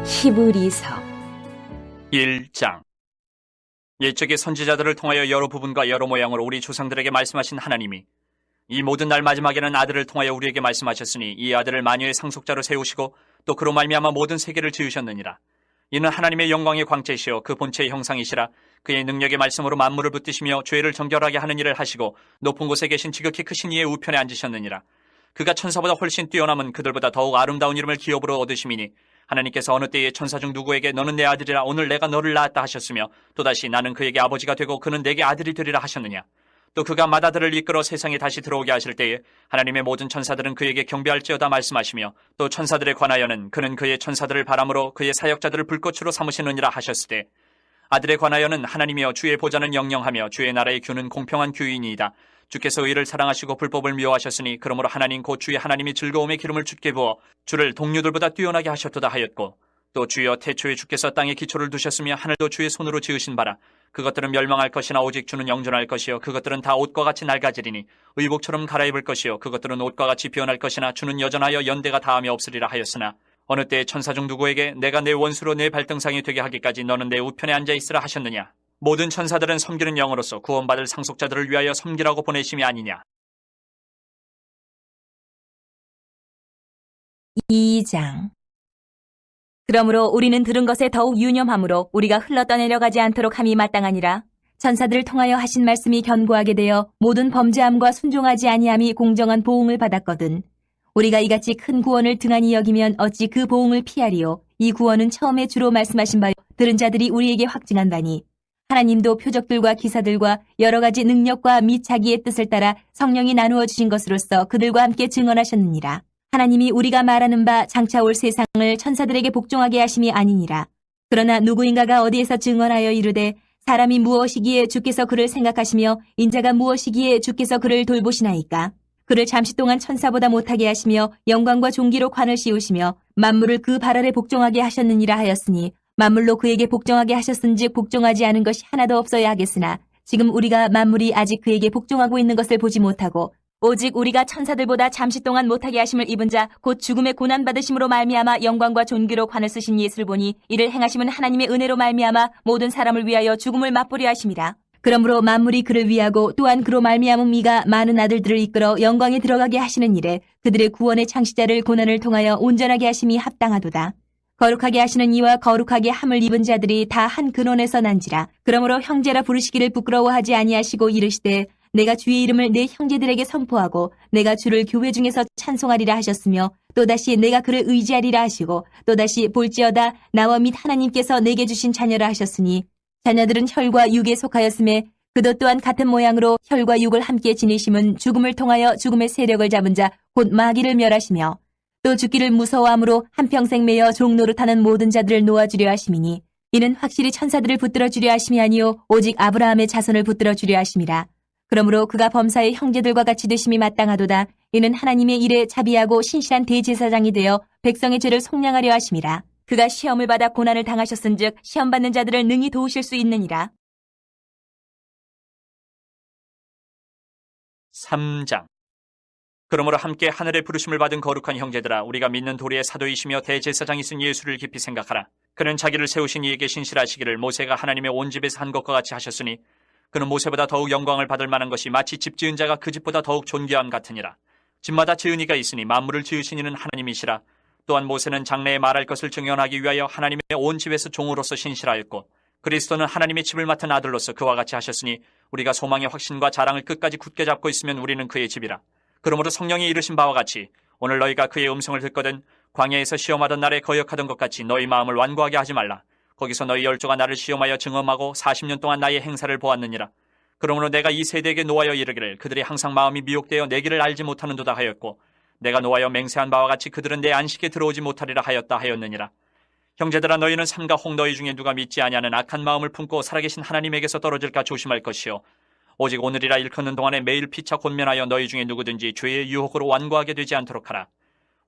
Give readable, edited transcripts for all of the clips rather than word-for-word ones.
히브리서 1장. 옛적의 선지자들을 통하여 여러 부분과 여러 모양으로 우리 조상들에게 말씀하신 하나님이 이 모든 날 마지막에는 아들을 통하여 우리에게 말씀하셨으니 이 아들을 만유의 상속자로 세우시고 또 그로 말미암아 모든 세계를 지으셨느니라. 이는 하나님의 영광의 광채시여 그 본체의 형상이시라. 그의 능력의 말씀으로 만물을 붙드시며 죄를 정결하게 하는 일을 하시고 높은 곳에 계신 지극히 크신 이의 우편에 앉으셨느니라. 그가 천사보다 훨씬 뛰어남은 그들보다 더욱 아름다운 이름을 기업으로 얻으심이니 하나님께서 어느 때에 천사 중 누구에게 너는 내 아들이라 오늘 내가 너를 낳았다 하셨으며 또다시 나는 그에게 아버지가 되고 그는 내게 아들이 되리라 하셨느냐. 또 그가 맏아들을 이끌어 세상에 다시 들어오게 하실 때에 하나님의 모든 천사들은 그에게 경배할지어다 말씀하시며 또 천사들에 관하여는 그는 그의 천사들을 바람으로 그의 사역자들을 불꽃으로 삼으시느니라 하셨으되 아들에 관하여는 하나님이여 주의 보좌는 영영하며 주의 나라의 규는 공평한 규이니이다. 주께서 의를 사랑하시고 불법을 미워하셨으니 그러므로 하나님 곧 주의 하나님이 즐거움의 기름을 주께 부어 주를 동료들보다 뛰어나게 하셨도다 하였고 또 주여 태초에 주께서 땅에 기초를 두셨으며 하늘도 주의 손으로 지으신 바라. 그것들은 멸망할 것이나 오직 주는 영존할 것이요 그것들은 다 옷과 같이 낡아지리니 의복처럼 갈아입을 것이요 그것들은 옷과 같이 피어날 것이나 주는 여전하여 연대가 다함이 없으리라 하였으나 어느 때에 천사 중 누구에게 내가 내 원수로 내 발등상이 되게 하기까지 너는 내 우편에 앉아있으라 하셨느냐. 모든 천사들은 섬기는 영으로서 구원받을 상속자들을 위하여 섬기라고 보내심이 아니냐. 2장. 그러므로 우리는 들은 것에 더욱 유념함으로 우리가 흘러 떠내려가지 않도록 함이 마땅하니라. 천사들을 통하여 하신 말씀이 견고하게 되어 모든 범죄함과 순종하지 아니함이 공정한 보응을 받았거든. 우리가 이같이 큰 구원을 등한히 여기면 어찌 그 보응을 피하리요. 이 구원은 처음에 주로 말씀하신 바요 들은 자들이 우리에게 확증한 바니 하나님도 표적들과 기사들과 여러 가지 능력과 및 자기의 뜻을 따라 성령이 나누어 주신 것으로서 그들과 함께 증언하셨느니라. 하나님이 우리가 말하는 바 장차 올 세상을 천사들에게 복종하게 하심이 아니니라. 그러나 누구인가가 어디에서 증언하여 이르되 사람이 무엇이기에 주께서 그를 생각하시며 인자가 무엇이기에 주께서 그를 돌보시나이까. 그를 잠시 동안 천사보다 못하게 하시며 영광과 존귀로 관을 씌우시며 만물을 그 발 아래 복종하게 하셨느니라 하였으니 만물로 그에게 복종하게 하셨은즉 복종하지 않은 것이 하나도 없어야 하겠으나 지금 우리가 만물이 아직 그에게 복종하고 있는 것을 보지 못하고 오직 우리가 천사들보다 잠시 동안 못하게 하심을 입은 자 곧 죽음의 고난 받으심으로 말미암아 영광과 존귀로 관을 쓰신 예수를 보니 이를 행하심은 하나님의 은혜로 말미암아 모든 사람을 위하여 죽음을 맛보려 하심이라. 그러므로 만물이 그를 위하고 또한 그로 말미암은 이가 많은 아들들을 이끌어 영광에 들어가게 하시는 일에 그들의 구원의 창시자를 고난을 통하여 온전하게 하심이 합당하도다. 거룩하게 하시는 이와 거룩하게 함을 입은 자들이 다 한 근원에서 난지라. 그러므로 형제라 부르시기를 부끄러워하지 아니하시고 이르시되 내가 주의 이름을 내 형제들에게 선포하고 내가 주를 교회 중에서 찬송하리라 하셨으며 또다시 내가 그를 의지하리라 하시고 또다시 볼지어다 나와 및 하나님께서 내게 주신 자녀라 하셨으니 자녀들은 혈과 육에 속하였음에 그도 또한 같은 모양으로 혈과 육을 함께 지니심은 죽음을 통하여 죽음의 세력을 잡은 자 곧 마귀를 멸하시며 또 죽기를 무서워함으로 한평생 매여 종노릇하는 모든 자들을 놓아주려 하심이니 이는 확실히 천사들을 붙들어 주려 하심이 아니요 오직 아브라함의 자손을 붙들어 주려 하심이라. 그러므로 그가 범사의 형제들과 같이 되심이 마땅하도다. 이는 하나님의 일에 자비하고 신실한 대제사장이 되어 백성의 죄를 속량하려 하심이라. 그가 시험을 받아 고난을 당하셨은즉 시험받는 자들을 능히 도우실 수 있느니라. 3장. 그러므로 함께 하늘의 부르심을 받은 거룩한 형제들아 우리가 믿는 도리의 사도이시며 대제사장이 쓴 예수를 깊이 생각하라. 그는 자기를 세우신 이에게 신실하시기를 모세가 하나님의 온 집에서 한 것과 같이 하셨으니 그는 모세보다 더욱 영광을 받을 만한 것이 마치 집 지은 자가 그 집보다 더욱 존귀함 같으니라. 집마다 지은 이가 있으니 만물을 지으신 이는 하나님이시라. 또한 모세는 장래에 말할 것을 증언하기 위하여 하나님의 온 집에서 종으로서 신실하였고 그리스도는 하나님의 집을 맡은 아들로서 그와 같이 하셨으니 우리가 소망의 확신과 자랑을 끝까지 굳게 잡고 있으면 우리는 그의 집이라. 그러므로 성령이 이르신 바와 같이 오늘 너희가 그의 음성을 듣거든 광야에서 시험하던 날에 거역하던 것 같이 너희 마음을 완고하게 하지 말라. 거기서 너희 열조가 나를 시험하여 증언하고 40년 동안 나의 행사를 보았느니라. 그러므로 내가 이 세대에게 노하여 이르기를 그들이 항상 마음이 미혹되어 내 길을 알지 못하는도다 하였고 내가 노하여 맹세한 바와 같이 그들은 내 안식에 들어오지 못하리라 하였다 하였느니라. 형제들아 너희는 삼가 혹 너희 중에 누가 믿지 아니하는 악한 마음을 품고 살아계신 하나님에게서 떨어질까 조심할 것이요 오직 오늘이라 일컫는 동안에 매일 피차 권면하여 너희 중에 누구든지 죄의 유혹으로 완고하게 되지 않도록 하라.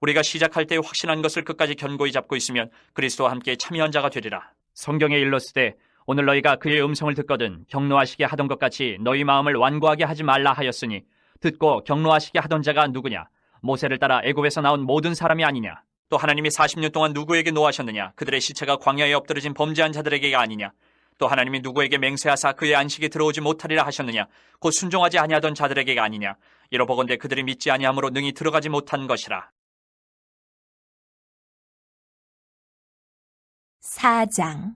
우리가 시작할 때 확신한 것을 끝까지 견고히 잡고 있으면 그리스도와 함께 참여한 자가 되리라. 성경에 일렀으되 오늘 너희가 그의 음성을 듣거든 경노하시게 하던 것 같이 너희 마음을 완고하게 하지 말라 하였으니 듣고 경노하시게 하던 자가 누구냐? 모세를 따라 애굽에서 나온 모든 사람이 아니냐? 또 하나님이 40년 동안 누구에게 노하셨느냐? 그들의 시체가 광야에 엎드러진 범죄한 자들에게가 아니냐? 또 하나님이 누구에게 맹세하사 그의 안식에 들어오지 못하리라 하셨느냐? 곧 순종하지 아니하던 자들에게가 아니냐? 이러보건대 그들이 믿지 아니함으로 능히 들어가지 못한 것이라. 4장.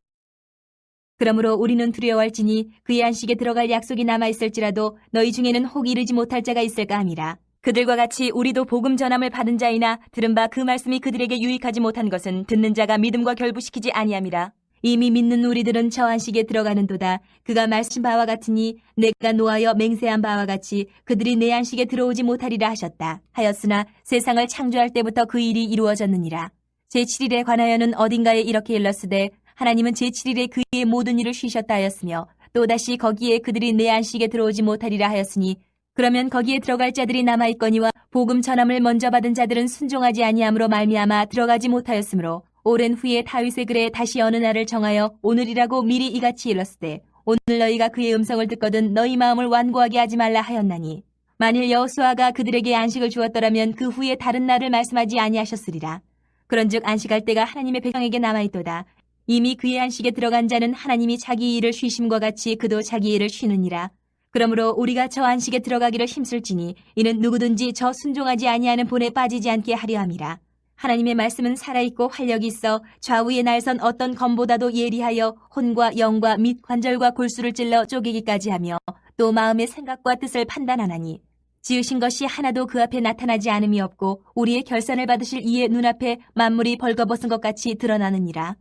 그러므로 우리는 두려워할지니 그의 안식에 들어갈 약속이 남아있을지라도 너희 중에는 혹 이르지 못할 자가 있을까 함이라. 그들과 같이 우리도 복음 전함을 받은 자이나 들은 바 그 말씀이 그들에게 유익하지 못한 것은 듣는 자가 믿음과 결부시키지 아니함이라. 이미 믿는 우리들은 저 안식에 들어가는도다. 그가 말씀 바와 같으니 내가 노하여 맹세한 바와 같이 그들이 내 안식에 들어오지 못하리라 하셨다. 하였으나 세상을 창조할 때부터 그 일이 이루어졌느니라. 제7일에 관하여는 어딘가에 이렇게 일렀으되 하나님은 제7일에 그의 모든 일을 쉬셨다 하였으며 또다시 거기에 그들이 내 안식에 들어오지 못하리라 하였으니 그러면 거기에 들어갈 자들이 남아있거니와 복음 전함을 먼저 받은 자들은 순종하지 아니함으로 말미암아 들어가지 못하였으므로 오랜 후에 다윗의 글에 다시 어느 날을 정하여 오늘이라고 미리 이같이 일렀으되 오늘 너희가 그의 음성을 듣거든 너희 마음을 완고하게 하지 말라 하였나니 만일 여호수아가 그들에게 안식을 주었더라면 그 후에 다른 날을 말씀하지 아니하셨으리라. 그런즉 안식할 때가 하나님의 백성에게 남아있도다. 이미 그의 안식에 들어간 자는 하나님이 자기 일을 쉬심과 같이 그도 자기 일을 쉬느니라. 그러므로 우리가 저 안식에 들어가기를 힘쓸지니 이는 누구든지 저 순종하지 아니하는 본에 빠지지 않게 하려 함이라. 하나님의 말씀은 살아있고 활력이 있어 좌우에 날선 어떤 검보다도 예리하여 혼과 영과 및 관절과 골수를 찔러 쪼개기까지 하며 또 마음의 생각과 뜻을 판단하나니 지으신 것이 하나도 그 앞에 나타나지 않음이 없고 우리의 결산을 받으실 이의 눈앞에 만물이 벌거벗은 것 같이 드러나느니라.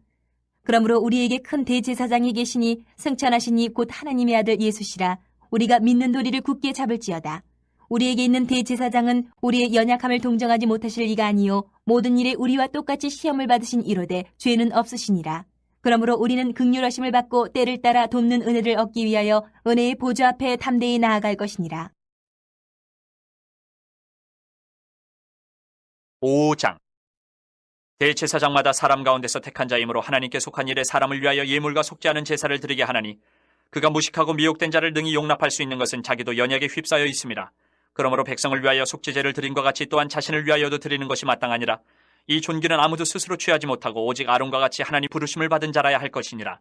그러므로 우리에게 큰 대제사장이 계시니 승천하시니 곧 하나님의 아들 예수시라. 우리가 믿는 도리를 굳게 잡을지어다. 우리에게 있는 대제사장은 우리의 연약함을 동정하지 못하실 이가 아니요 모든 일에 우리와 똑같이 시험을 받으신 이로되 죄는 없으시니라. 그러므로 우리는 긍휼하심을 받고 때를 따라 돕는 은혜를 얻기 위하여 은혜의 보좌 앞에 담대히 나아갈 것이니라. 5장. 대제사장마다 사람 가운데서 택한 자이므로 하나님께 속한 일에 사람을 위하여 예물과 속지 않은 제사를 드리게 하나니 그가 무식하고 미혹된 자를 능히 용납할 수 있는 것은 자기도 연약에 휩싸여 있음이라. 그러므로 백성을 위하여 속죄제를 드린 것 같이 또한 자신을 위하여도 드리는 것이 마땅하니라. 이 존귀는 아무도 스스로 취하지 못하고 오직 아론과 같이 하나님 부르심을 받은 자라야 할 것이니라.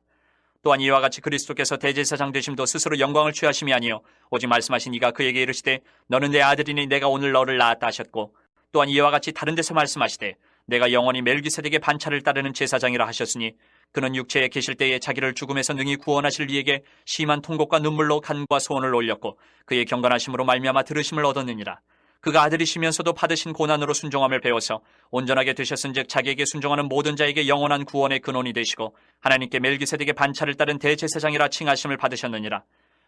또한 이와 같이 그리스도께서 대제사장 되심도 스스로 영광을 취하심이 아니요 오직 말씀하신 이가 그에게 이르시되 너는 내 아들이니 내가 오늘 너를 낳았다 하셨고 또한 이와 같이 다른 데서 말씀하시되 내가 영원히 멜기세덱의 반차를 따르는 제사장이라 하셨으니 그는 육체에 계실 때에 자기를 죽음에서 능히 구원하실 이에게 심한 통곡과 눈물로 간과 소원을 올렸고 그의 경건하심으로 말미암아 들으심을 얻었느니라. 그가 아들이시면서도 받으신 고난으로 순종함을 배워서 온전하게 되셨은즉 자기에게 순종하는 모든 자에게 영원한 구원의 근원이 되시고 하나님께 멜기세덱의 반차를 따른 대제사장이라 칭하심을 받으셨느니라.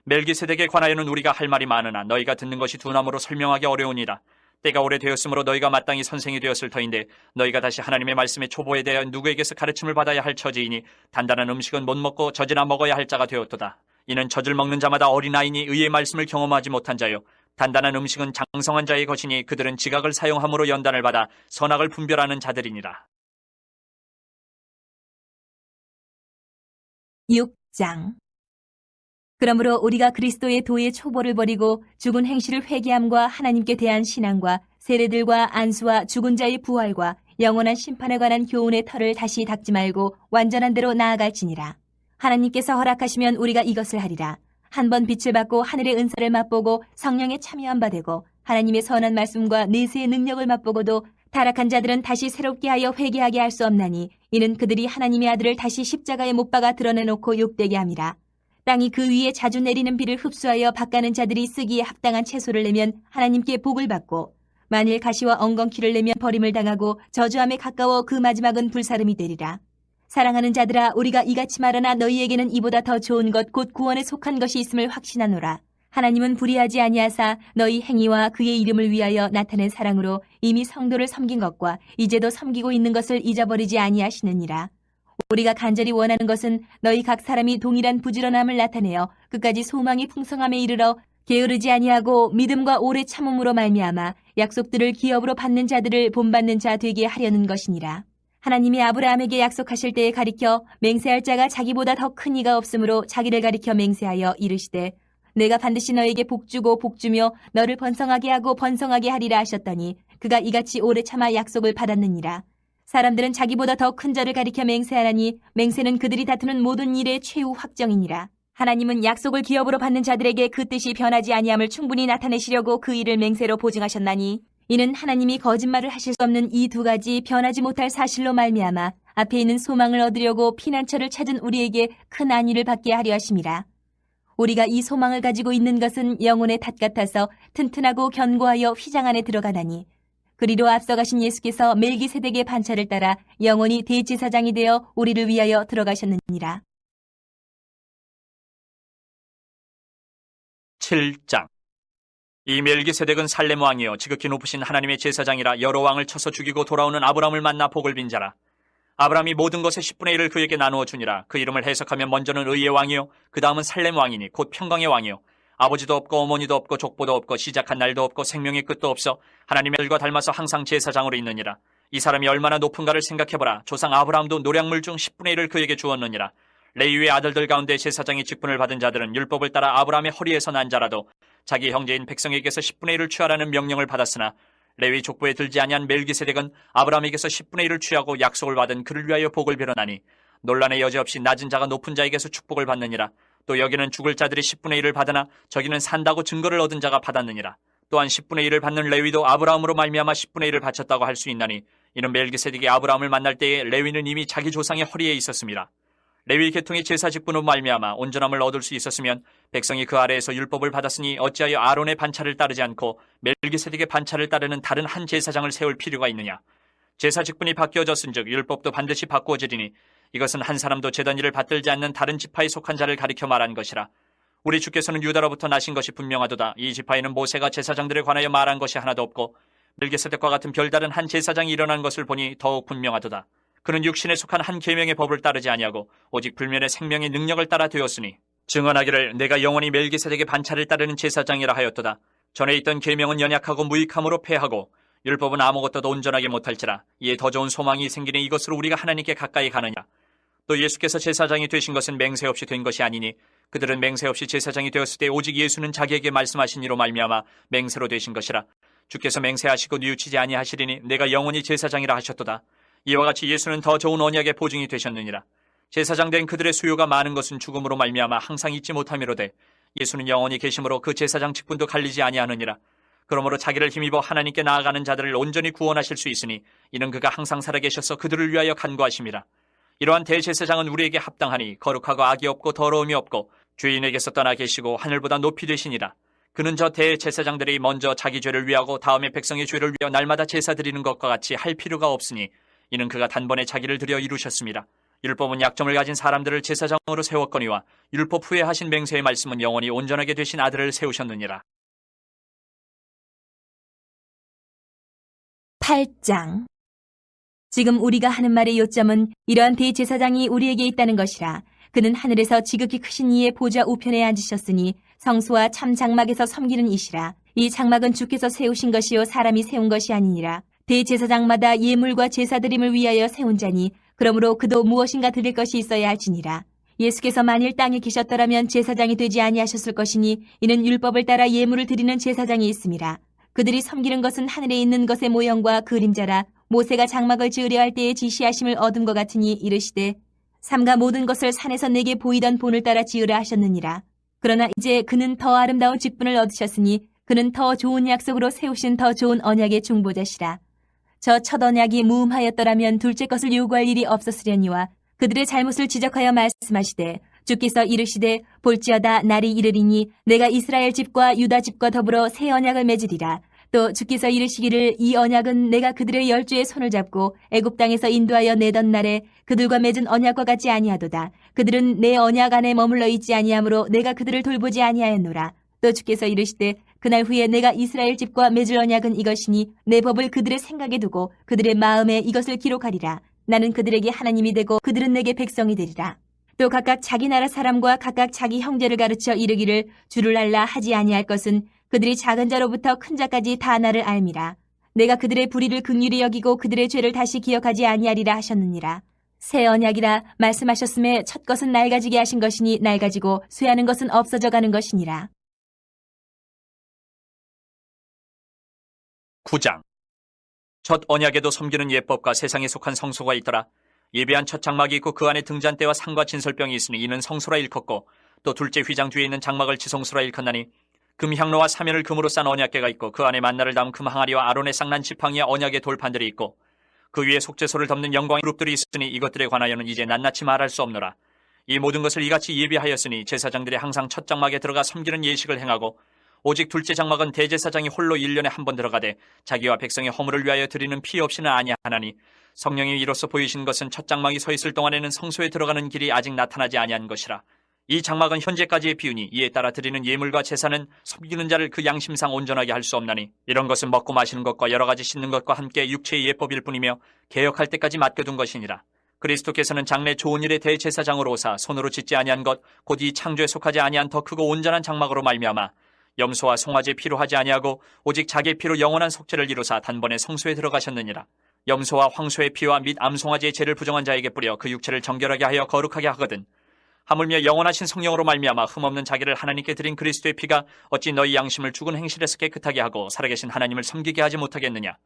멜기세덱에 관하여는 우리가 할 말이 많으나 너희가 듣는 것이 둔함으로 설명하기 어려우니라. 때가 오래되었으므로 너희가 마땅히 선생이 되었을 터인데 너희가 다시 하나님의 말씀의 초보에 대하여 누구에게서 가르침을 받아야 할 처지이니 단단한 음식은 못 먹고 젖이나 먹어야 할 자가 되었도다. 이는 젖을 먹는 자마다 어린아이니 의의 말씀을 경험하지 못한 자요 단단한 음식은 장성한 자의 것이니 그들은 지각을 사용함으로 연단을 받아 선악을 분별하는 자들이니라. 6장. 그러므로 우리가 그리스도의 도의 초보를 버리고 죽은 행실을 회개함과 하나님께 대한 신앙과 세례들과 안수와 죽은 자의 부활과 영원한 심판에 관한 교훈의 털을 다시 닦지 말고 완전한 대로 나아갈지니라. 하나님께서 허락하시면 우리가 이것을 하리라. 한 번 빛을 받고 하늘의 은사를 맛보고 성령에 참여한 바 되고 하나님의 선한 말씀과 내세의 능력을 맛보고도 타락한 자들은 다시 새롭게 하여 회개하게 할 수 없나니 이는 그들이 하나님의 아들을 다시 십자가에 못 박아 드러내놓고 욕되게 함이라. 땅이 그 위에 자주 내리는 비를 흡수하여 밭가는 자들이 쓰기에 합당한 채소를 내면 하나님께 복을 받고 만일 가시와 엉겅퀴를 내면 버림을 당하고 저주함에 가까워 그 마지막은 불사름이 되리라. 사랑하는 자들아 우리가 이같이 말하나 너희에게는 이보다 더 좋은 것 곧 구원에 속한 것이 있음을 확신하노라. 하나님은 불의하지 아니하사 너희 행위와 그의 이름을 위하여 나타낸 사랑으로 이미 성도를 섬긴 것과 이제도 섬기고 있는 것을 잊어버리지 아니하시느니라. 우리가 간절히 원하는 것은 너희 각 사람이 동일한 부지런함을 나타내어 끝까지 소망이 풍성함에 이르러 게으르지 아니하고 믿음과 오래 참음으로 말미암아 약속들을 기업으로 받는 자들을 본받는 자 되게 하려는 것이니라. 하나님이 아브라함에게 약속하실 때에 가리켜 맹세할 자가 자기보다 더 큰 이가 없으므로 자기를 가리켜 맹세하여 이르시되 내가 반드시 너에게 복주고 복주며 너를 번성하게 하고 번성하게 하리라 하셨더니 그가 이같이 오래 참아 약속을 받았느니라. 사람들은 자기보다 더 큰 자를 가리켜 맹세하나니 맹세는 그들이 다투는 모든 일의 최후 확정이니라. 하나님은 약속을 기업으로 받는 자들에게 그 뜻이 변하지 아니함을 충분히 나타내시려고 그 일을 맹세로 보증하셨나니 이는 하나님이 거짓말을 하실 수 없는 이 두 가지 변하지 못할 사실로 말미암아 앞에 있는 소망을 얻으려고 피난처를 찾은 우리에게 큰 안위를 받게 하려 하심이라. 우리가 이 소망을 가지고 있는 것은 영혼의 탓 같아서 튼튼하고 견고하여 휘장 안에 들어가나니 그리로 앞서가신 예수께서 멜기세덱의 반차를 따라 영원히 대제사장이 되어 우리를 위하여 들어가셨느니라. 7장. 이 멜기세덱은 살렘 왕이요 지극히 높으신 하나님의 제사장이라 여러 왕을 쳐서 죽이고 돌아오는 아브라함을 만나 복을 빈 자라. 아브라함이 모든 것의 10분의 1을 그에게 나누어 주니라. 그 이름을 해석하면 먼저는 의의 왕이요 그 다음은 살렘 왕이니 곧 평강의 왕이요 아버지도 없고 어머니도 없고 족보도 없고 시작한 날도 없고 생명의 끝도 없어 하나님의 들과 닮아서 항상 제사장으로 있느니라. 이 사람이 얼마나 높은가를 생각해보라. 조상 아브라함도 노량물 중 10분의 1을 그에게 주었느니라. 레위의 아들들 가운데 제사장의 직분을 받은 자들은 율법을 따라 아브라함의 허리에서 난 자라도 자기 형제인 백성에게서 10분의 1을 취하라는 명령을 받았으나 레위 족보에 들지 아니한 멜기세덱은 아브라함에게서 10분의 1을 취하고 약속을 받은 그를 위하여 복을 빌어나니 논란의 여지 없이 낮은 자가 높은 자에게서 축복을 받느니라. 또 여기는 죽을 자들이 10분의 1을 받으나 저기는 산다고 증거를 얻은 자가 받았느니라. 또한 10분의 1을 받는 레위도 아브라함으로 말미암아 10분의 1을 바쳤다고 할 수 있나니 이는 멜기세덱이 아브라함을 만날 때에 레위는 이미 자기 조상의 허리에 있었습니다. 레위 계통의 제사 직분으로 말미암아 온전함을 얻을 수 있었으면 백성이 그 아래에서 율법을 받았으니 어찌하여 아론의 반차를 따르지 않고 멜기세덱의 반차를 따르는 다른 한 제사장을 세울 필요가 있느냐. 제사 직분이 바뀌어졌은즉 율법도 반드시 바꾸어지리니 이것은 한 사람도 제단 일을 받들지 않는 다른 지파에 속한 자를 가리켜 말한 것이라. 우리 주께서는 유다로부터 나신 것이 분명하도다. 이 지파에는 모세가 제사장들에 관하여 말한 것이 하나도 없고 멜기세덱과 같은 별다른 한 제사장이 일어난 것을 보니 더욱 분명하도다. 그는 육신에 속한 한 계명의 법을 따르지 아니하고 오직 불면의 생명의 능력을 따라 되었으니 증언하기를 내가 영원히 멜기세덱의 반차를 따르는 제사장이라 하였도다. 전에 있던 계명은 연약하고 무익함으로 패하고 율법은 아무것도 온전하게 못할지라. 이에 더 좋은 소망이 생기니 이것으로 우리가 하나님께 가까이 가느냐. 또 예수께서 제사장이 되신 것은 맹세 없이 된 것이 아니니 그들은 맹세 없이 제사장이 되었을 때 오직 예수는 자기에게 말씀하신 이로 말미암아 맹세로 되신 것이라. 주께서 맹세하시고 뉘우치지 아니하시리니 내가 영원히 제사장이라 하셨도다. 이와 같이 예수는 더 좋은 언약의 보증이 되셨느니라. 제사장 된 그들의 수요가 많은 것은 죽음으로 말미암아 항상 잊지 못함이로되 예수는 영원히 계심으로 그 제사장 직분도 갈리지 아니하느니라. 그러므로 자기를 힘입어 하나님께 나아가는 자들을 온전히 구원하실 수 있으니 이는 그가 항상 살아계셔서 그들을 위하여 간구하심이라. 이러한 대제사장은 우리에게 합당하니 거룩하고 악이 없고 더러움이 없고 주인에게서 떠나 계시고 하늘보다 높이 되시니라. 그는 저 대제사장들이 먼저 자기 죄를 위하고 다음에 백성의 죄를 위하여 날마다 제사 드리는 것과 같이 할 필요가 없으니 이는 그가 단번에 자기를 들여 이루셨습니다. 율법은 약점을 가진 사람들을 제사장으로 세웠거니와 율법 후에 하신 맹세의 말씀은 영원히 온전하게 되신 아들을 세우셨느니라. 8장. 지금 우리가 하는 말의 요점은 이러한 대제사장이 우리에게 있다는 것이라. 그는 하늘에서 지극히 크신 이의 보좌 우편에 앉으셨으니 성소와 참 장막에서 섬기는 이시라. 이 장막은 주께서 세우신 것이요 사람이 세운 것이 아니니라. 대제사장마다 예물과 제사드림을 위하여 세운 자니 그러므로 그도 무엇인가 드릴 것이 있어야 할지니라. 예수께서 만일 땅에 계셨더라면 제사장이 되지 아니하셨을 것이니 이는 율법을 따라 예물을 드리는 제사장이 있음이라. 그들이 섬기는 것은 하늘에 있는 것의 모형과 그림자라. 모세가 장막을 지으려 할 때에 지시하심을 얻은 것 같으니 이르시되 삼가 모든 것을 산에서 내게 보이던 본을 따라 지으라 하셨느니라. 그러나 이제 그는 더 아름다운 직분을 얻으셨으니 그는 더 좋은 약속으로 세우신 더 좋은 언약의 중보자시라. 저 첫 언약이 무음하였더라면 둘째 것을 요구할 일이 없었으려니와 그들의 잘못을 지적하여 말씀하시되 주께서 이르시되 볼지어다 날이 이르리니 내가 이스라엘 집과 유다 집과 더불어 새 언약을 맺으리라. 또 주께서 이르시기를 이 언약은 내가 그들의 열주의 손을 잡고 애굽 땅에서 인도하여 내던 날에 그들과 맺은 언약과 같지 아니하도다. 그들은 내 언약 안에 머물러 있지 아니하므로 내가 그들을 돌보지 아니하였노라. 또 주께서 이르시되 그날 후에 내가 이스라엘 집과 맺을 언약은 이것이니 내 법을 그들의 생각에 두고 그들의 마음에 이것을 기록하리라. 나는 그들에게 하나님이 되고 그들은 내게 백성이 되리라. 또 각각 자기 나라 사람과 각각 자기 형제를 가르쳐 이르기를 주를 알라 하지 아니할 것은 그들이 작은 자로부터 큰 자까지 다 나를 알미라. 내가 그들의 불의를 긍휼히 여기고 그들의 죄를 다시 기억하지 아니하리라 하셨느니라. 새 언약이라 말씀하셨음에 첫 것은 낡아지게 하신 것이니 낡아지고 쇠하는 것은 없어져 가는 것이니라. 9장. 첫 언약에도 섬기는 예법과 세상에 속한 성소가 있더라. 예배한 첫 장막이 있고 그 안에 등잔대와 상과 진설병이 있으니 이는 성소라 일컫고, 또 둘째 휘장 뒤에 있는 장막을 지성소라 일컫나니, 금향로와 사면을 금으로 싼 언약궤가 있고 그 안에 만나를 담은 금 항아리와 아론의 쌍난 지팡이와 언약의 돌판들이 있고 그 위에 속죄소를 덮는 영광의 그룹들이 있으니 이것들에 관하여는 이제 낱낱이 말할 수 없노라. 이 모든 것을 이같이 예비하였으니 제사장들이 항상 첫 장막에 들어가 섬기는 예식을 행하고, 오직 둘째 장막은 대제사장이 홀로 1년에 한 번 들어가되 자기와 백성의 허물을 위하여 드리는 피 없이는 아니하나니, 성령이 이로써 보이신 것은 첫 장막이 서 있을 동안에는 성소에 들어가는 길이 아직 나타나지 아니한 것이라. 이 장막은 현재까지의 비유니 이에 따라 드리는 예물과 제사는 섬기는 자를 그 양심상 온전하게 할 수 없나니, 이런 것은 먹고 마시는 것과 여러 가지 씻는 것과 함께 육체의 예법일 뿐이며 개혁할 때까지 맡겨둔 것이니라. 그리스도께서는 장래 좋은 일의 대제사장으로 오사 손으로 짓지 아니한 것 곧 이 창조에 속하지 아니한 더 크고 온전한 장막으로 말미암아 염소와 송아지 피로 하지 아니하고 오직 자기의 피로 영원한 속죄를 이루사 단번에 성소에 들어가셨느니라. 염소와 황소의 피와 및 암송아지의 죄를 부정한 자에게 뿌려 그 육체를 정결하게 하여 거룩하게 하거든. 하물며 영원하신 성령으로 말미암아 흠없는 자기를 하나님께 드린 그리스도의 피가 어찌 너희 양심을 죽은 행실에서 깨끗하게 하고 살아계신 하나님을 섬기게 하지 못하겠느냐.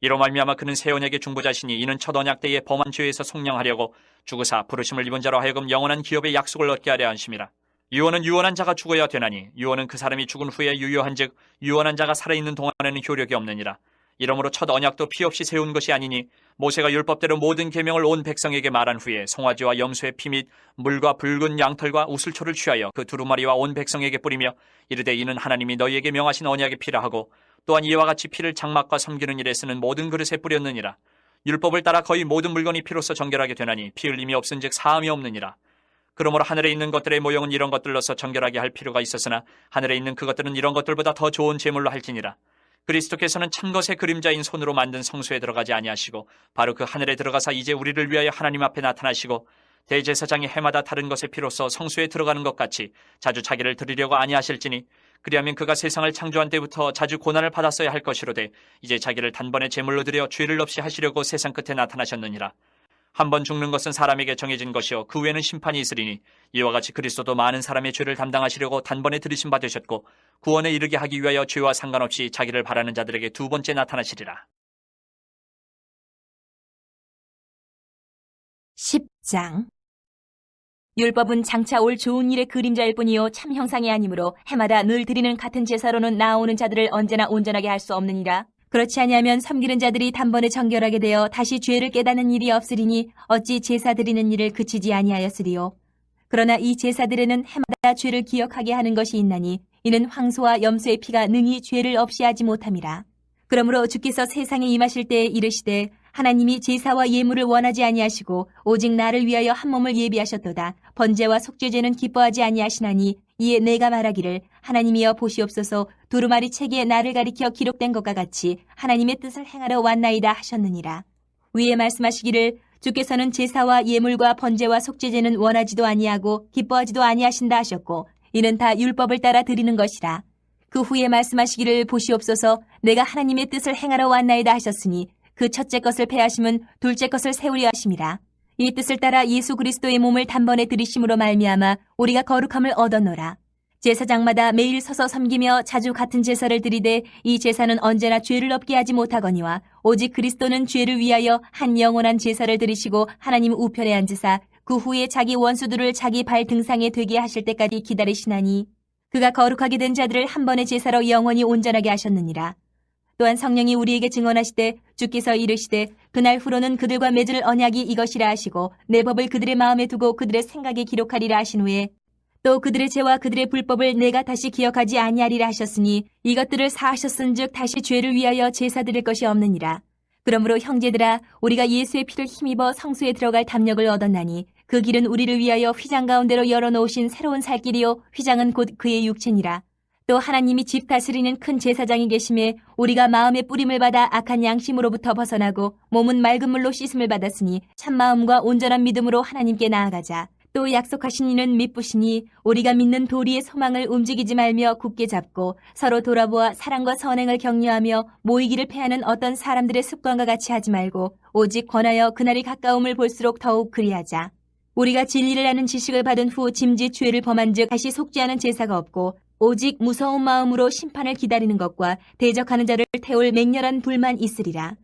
이로 말미암아 그는 새 언약의 중보자시니, 이는 첫 언약 때에 범한 죄에서 속량하려고 죽으사 부르심을 입은 자로 하여금 영원한 기업의 약속을 얻게 하려 하심이라. 유언은 유언한 자가 죽어야 되나니 유언은 그 사람이 죽은 후에 유효한즉 유언한 자가 살아있는 동안에는 효력이 없느니라. 이러므로 첫 언약도 피 없이 세운 것이 아니니, 모세가 율법대로 모든 계명을 온 백성에게 말한 후에 송아지와 염소의 피 및 물과 붉은 양털과 우슬초를 취하여 그 두루마리와 온 백성에게 뿌리며 이르되 이는 하나님이 너희에게 명하신 언약의 피라 하고, 또한 이와 같이 피를 장막과 섬기는 일에 쓰는 모든 그릇에 뿌렸느니라. 율법을 따라 거의 모든 물건이 피로써 정결하게 되나니 피 흘림이 없은즉 사함이 없느니라. 그러므로 하늘에 있는 것들의 모형은 이런 것들로서 정결하게 할 필요가 있었으나 하늘에 있는 그것들은 이런 것들보다 더 좋은 제물로 할지니라. 그리스도께서는 참것의 그림자인 손으로 만든 성소에 들어가지 아니하시고 바로 그 하늘에 들어가사 이제 우리를 위하여 하나님 앞에 나타나시고, 대제사장이 해마다 다른 것의 피로써 성소에 들어가는 것 같이 자주 자기를 드리려고 아니하실지니, 그리하면 그가 세상을 창조한 때부터 자주 고난을 받았어야 할 것이로되 이제 자기를 단번에 제물로 드려 죄를 없이 하시려고 세상 끝에 나타나셨느니라. 한 번 죽는 것은 사람에게 정해진 것이요 그 후에는 심판이 있으리니, 이와 같이 그리스도도 많은 사람의 죄를 담당하시려고 단번에 들이심 받으셨고 구원에 이르게 하기 위하여 죄와 상관없이 자기를 바라는 자들에게 두 번째 나타나시리라. 10장. 율법은 장차 올 좋은 일의 그림자일 뿐이요 참 형상이 아니므로 해마다 늘 드리는 같은 제사로는 나아오는 자들을 언제나 온전하게 할 수 없느니라. 그렇지 아니하면 섬기는 자들이 단번에 정결하게 되어 다시 죄를 깨닫는 일이 없으리니 어찌 제사 드리는 일을 그치지 아니하였으리요. 그러나 이 제사들에는 해마다 죄를 기억하게 하는 것이 있나니, 이는 황소와 염소의 피가 능히 죄를 없이 하지 못함이라. 그러므로 주께서 세상에 임하실 때에 이르시되 하나님이 제사와 예물을 원하지 아니하시고 오직 나를 위하여 한 몸을 예비하셨도다. 번제와 속죄제는 기뻐하지 아니하시나니, 이에 내가 말하기를 하나님이여 보시옵소서, 두루마리 책에 나를 가리켜 기록된 것과 같이 하나님의 뜻을 행하러 왔나이다 하셨느니라. 위에 말씀하시기를 주께서는 제사와 예물과 번제와 속죄제는 원하지도 아니하고 기뻐하지도 아니하신다 하셨고, 이는 다 율법을 따라 드리는 것이라. 그 후에 말씀하시기를 보시옵소서, 내가 하나님의 뜻을 행하러 왔나이다 하셨으니 그 첫째 것을 패하심은 둘째 것을 세우려 하심이라. 이 뜻을 따라 예수 그리스도의 몸을 단번에 들이심으로 말미암아 우리가 거룩함을 얻었노라. 제사장마다 매일 서서 섬기며 자주 같은 제사를 드리되 이 제사는 언제나 죄를 없게 하지 못하거니와 오직 그리스도는 죄를 위하여 한 영원한 제사를 드리시고 하나님 우편에 앉으사 그 후에 자기 원수들을 자기 발 등상에 되게 하실 때까지 기다리시나니, 그가 거룩하게 된 자들을 한 번의 제사로 영원히 온전하게 하셨느니라. 또한 성령이 우리에게 증언하시되 주께서 이르시되 그날 후로는 그들과 맺을 언약이 이것이라 하시고 내 법을 그들의 마음에 두고 그들의 생각에 기록하리라 하신 후에 또 그들의 죄와 그들의 불법을 내가 다시 기억하지 아니하리라 하셨으니, 이것들을 사하셨은즉 다시 죄를 위하여 제사 드릴 것이 없느니라. 그러므로 형제들아, 우리가 예수의 피를 힘입어 성소에 들어갈 담력을 얻었나니 그 길은 우리를 위하여 휘장 가운데로 열어놓으신 새로운 살 길이요 휘장은 곧 그의 육체니라. 또 하나님이 집 다스리는 큰 제사장이 계심에 우리가 마음의 뿌림을 받아 악한 양심으로부터 벗어나고 몸은 맑은 물로 씻음을 받았으니 참마음과 온전한 믿음으로 하나님께 나아가자. 또 약속하신 이는 미쁘시니 우리가 믿는 도리의 소망을 움직이지 말며 굳게 잡고 서로 돌아보아 사랑과 선행을 격려하며 모이기를 패하는 어떤 사람들의 습관과 같이 하지 말고 오직 권하여 그날이 가까움을 볼수록 더욱 그리하자. 우리가 진리를 아는 지식을 받은 후 짐짓 죄를 범한 즉 다시 속죄하는 제사가 없고 오직 무서운 마음으로 심판을 기다리는 것과 대적하는 자를 태울 맹렬한 불만 있으리라.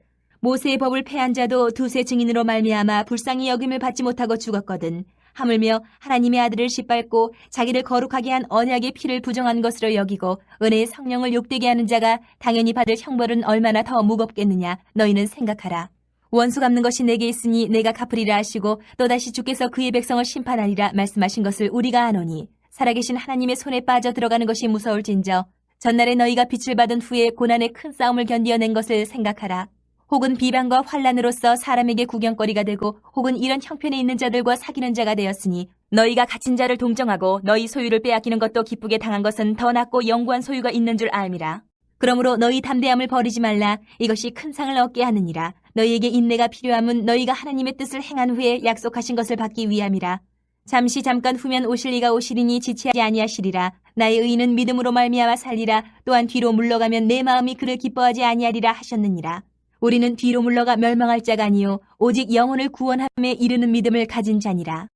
모세의 법을 폐한 자도 두세 증인으로 말미암아 불쌍히 여김을 받지 못하고 죽었거든. 하물며 하나님의 아들을 짓밟고 자기를 거룩하게 한 언약의 피를 부정한 것으로 여기고 은혜의 성령을 욕되게 하는 자가 당연히 받을 형벌은 얼마나 더 무겁겠느냐. 너희는 생각하라. 원수 갚는 것이 내게 있으니 내가 갚으리라 하시고 또다시 주께서 그의 백성을 심판하리라 말씀하신 것을 우리가 아노니 살아계신 하나님의 손에 빠져 들어가는 것이 무서울진저 전날에 너희가 빛을 받은 후에 고난의 큰 싸움을 견디어낸 것을 생각하라. 혹은 비방과 환란으로서 사람에게 구경거리가 되고 혹은 이런 형편에 있는 자들과 사귀는 자가 되었으니 너희가 갇힌 자를 동정하고 너희 소유를 빼앗기는 것도 기쁘게 당한 것은 더 낫고 영구한 소유가 있는 줄 알미라. 그러므로 너희 담대함을 버리지 말라. 이것이 큰 상을 얻게 하느니라. 너희에게 인내가 필요함은 너희가 하나님의 뜻을 행한 후에 약속하신 것을 받기 위함이라. 잠시 잠깐 후면 오실 이가 오시리니 지체하지 아니하시리라. 나의 의인은 믿음으로 말미암아 살리라. 또한 뒤로 물러가면 내 마음이 그를 기뻐하지 아니하리라 하셨느니라. 우리는 뒤로 물러가 멸망할 자가 아니요 오직 영혼을 구원함에 이르는 믿음을 가진 자니라.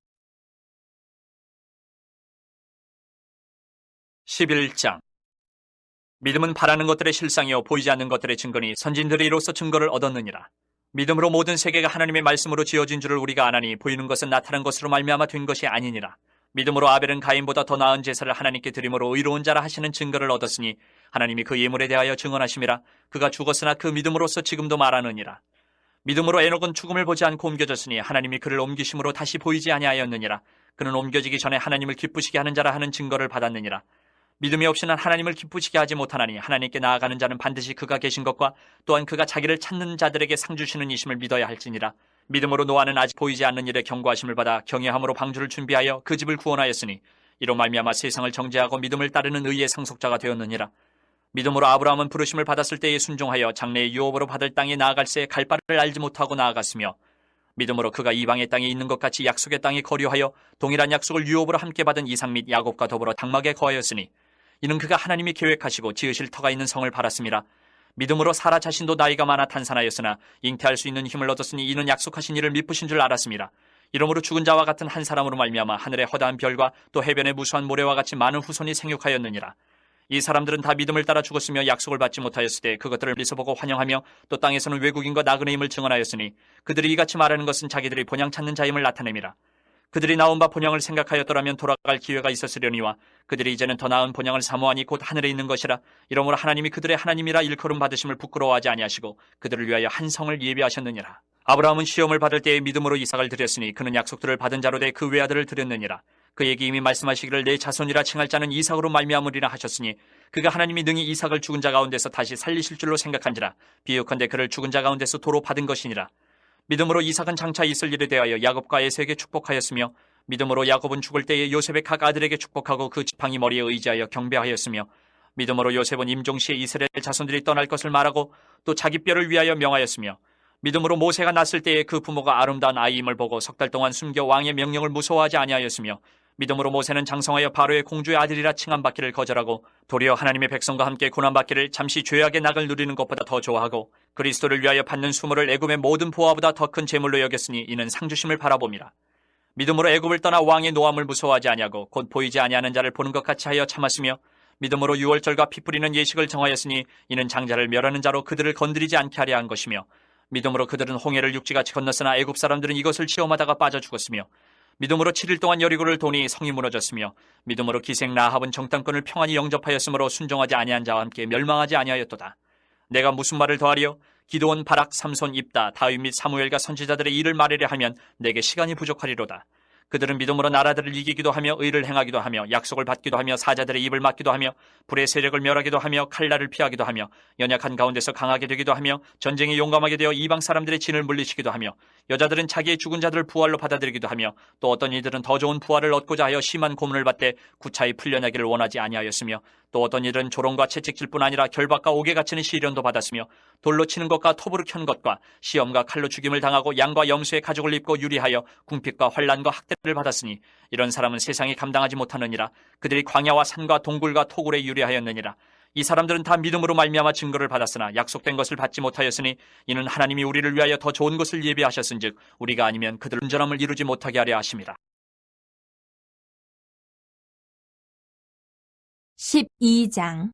11장. 믿음은 바라는 것들의 실상이요 보이지 않는 것들의 증거니 선진들이 이로써 증거를 얻었느니라. 믿음으로 모든 세계가 하나님의 말씀으로 지어진 줄을 우리가 아나니 보이는 것은 나타난 것으로 말미암아 된 것이 아니니라. 믿음으로 아벨은 가인보다 더 나은 제사를 하나님께 드림으로 의로운 자라 하시는 증거를 얻었으니 하나님이 그 예물에 대하여 증언하심이라. 그가 죽었으나 그 믿음으로써 지금도 말하느니라. 믿음으로 에녹은 죽음을 보지 않고 옮겨졌으니 하나님이 그를 옮기심으로 다시 보이지 아니하였느니라. 그는 옮겨지기 전에 하나님을 기쁘시게 하는 자라 하는 증거를 받았느니라. 믿음이 없이는 하나님을 기쁘시게 하지 못하나니 하나님께 나아가는 자는 반드시 그가 계신 것과 또한 그가 자기를 찾는 자들에게 상 주시는 이심을 믿어야 할지니라. 믿음으로 노아는 아직 보이지 않는 일에 경고하심을 받아 경외함으로 방주를 준비하여 그 집을 구원하였으니 이로 말미암아 세상을 정죄하고 믿음을 따르는 의의 상속자가 되었느니라. 믿음으로 아브라함은 부르심을 받았을 때에 순종하여 장래의 유업으로 받을 땅에 나아갈새 갈 바를 알지 못하고 나아갔으며 믿음으로 그가 이방의 땅에 있는 것 같이 약속의 땅에 거류하여 동일한 약속을 유업으로 함께 받은 이삭 및 야곱과 더불어 당막에 거하였으니 이는 그가 하나님이 계획하시고 지으실 터가 있는 성을 바랐음이라. 믿음으로 사라 자신도 나이가 많아 탄산하였으나 잉태할 수 있는 힘을 얻었으니 이는 약속하신 이를 미쁘신 줄 알았음이라. 이러므로 죽은 자와 같은 한 사람으로 말미암아 하늘의 허다한 별과 또 해변의 무수한 모래와 같이 많은 후손이 생육하였느니라. 이 사람들은 다 믿음을 따라 죽었으며 약속을 받지 못하였을 때 그것들을 멀리서 보고 환영하며 또 땅에서는 외국인과 나그네임을 증언하였으니 그들이 이같이 말하는 것은 자기들이 본향 찾는 자임을 나타냅니다. 그들이 나온 바 본향을 생각하였더라면 돌아갈 기회가 있었으려니와 그들이 이제는 더 나은 본향을 사모하니 곧 하늘에 있는 것이라. 이러므로 하나님이 그들의 하나님이라 일컬음 받으심을 부끄러워하지 아니하시고 그들을 위하여 한 성을 예비하셨느니라. 아브라함은 시험을 받을 때에 믿음으로 이삭을 드렸으니 그는 약속들을 받은 자로 돼 그 외아들을 드렸느니라. 그에게 이미 말씀하시기를 내 자손이라 칭할 자는 이삭으로 말미암으리라 하셨으니 그가 하나님이 능히 이삭을 죽은 자 가운데서 다시 살리실 줄로 생각한지라. 비유컨대 그를 죽은 자 가운데서 도로 받은 것이니라. 믿음으로 이삭은 장차 있을 일에 대하여 야곱과 에서에게 축복하였으며 믿음으로 야곱은 죽을 때에 요셉의 각 아들에게 축복하고 그 지팡이 머리에 의지하여 경배하였으며 믿음으로 요셉은 임종시에 이스라엘 자손들이 떠날 것을 말하고 또 자기 뼈를 위하여 명하였으며 믿음으로 모세가 났을 때에 그 부모가 아름다운 아이임을 보고 석 달 동안 숨겨 왕의 명령을 무서워하지 아니하였으며 믿음으로 모세는 장성하여 바로의 공주의 아들이라 칭함받기를 거절하고 도리어 하나님의 백성과 함께 고난받기를 잠시 죄악의 낙을 누리는 것보다 더 좋아하고 그리스도를 위하여 받는 수모를 애굽의 모든 보화보다 더 큰 재물로 여겼으니 이는 상주심을 바라봄이라. 믿음으로 애굽을 떠나 왕의 노함을 무서워하지 아니하고 곧 보이지 아니하는 자를 보는 것 같이 하여 참았으며 믿음으로 유월절과 피 뿌리는 예식을 정하였으니 이는 장자를 멸하는 자로 그들을 건드리지 않게 하려 한 것이며 믿음으로 그들은 홍해를 육지같이 건넜으나 애굽 사람들은 이것을 시험하다가 빠져 죽었으며 믿음으로 7일 동안 여리고를 도니 성이 무너졌으며 믿음으로 기생 라합은 정탐꾼을 평안히 영접하였으므로 순종하지 아니한 자와 함께 멸망하지 아니하였도다. 내가 무슨 말을 더하리요? 기드온, 바락, 삼손, 입다, 다윗 및 사무엘과 선지자들의 일을 말하려 하면 내게 시간이 부족하리로다. 그들은 믿음으로 나라들을 이기기도 하며 의를 행하기도 하며 약속을 받기도 하며 사자들의 입을 막기도 하며 불의 세력을 멸하기도 하며 칼날을 피하기도 하며 연약한 가운데서 강하게 되기도 하며 전쟁에 용감하게 되어 이방 사람들의 진을 물리치기도 하며 여자들은 자기의 죽은 자들을 부활로 받아들이기도 하며 또 어떤 이들은 더 좋은 부활을 얻고자 하여 심한 고문을 받되 구차히 풀려나기를 원하지 아니하였으며 또 어떤 이들은 조롱과 채찍질뿐 아니라 결박과 옥에 갇히는 시련도 받았으며 돌로 치는 것과 톱으로 켠 것과 시험과 칼로 죽임을 당하고 양과 염소의 가죽을 입고 유리하여 궁핍과 환난과 학대를 받았으니 이런 사람은 세상이 감당하지 못하느니라. 그들이 광야와 산과 동굴과 토굴에 유리하였느니라. 이 사람들은 다 믿음으로 말미암아 증거를 받았으나 약속된 것을 받지 못하였으니 이는 하나님이 우리를 위하여 더 좋은 것을 예비하셨은즉 우리가 아니면 그들 온전함을 이루지 못하게 하려 하심이라. 12장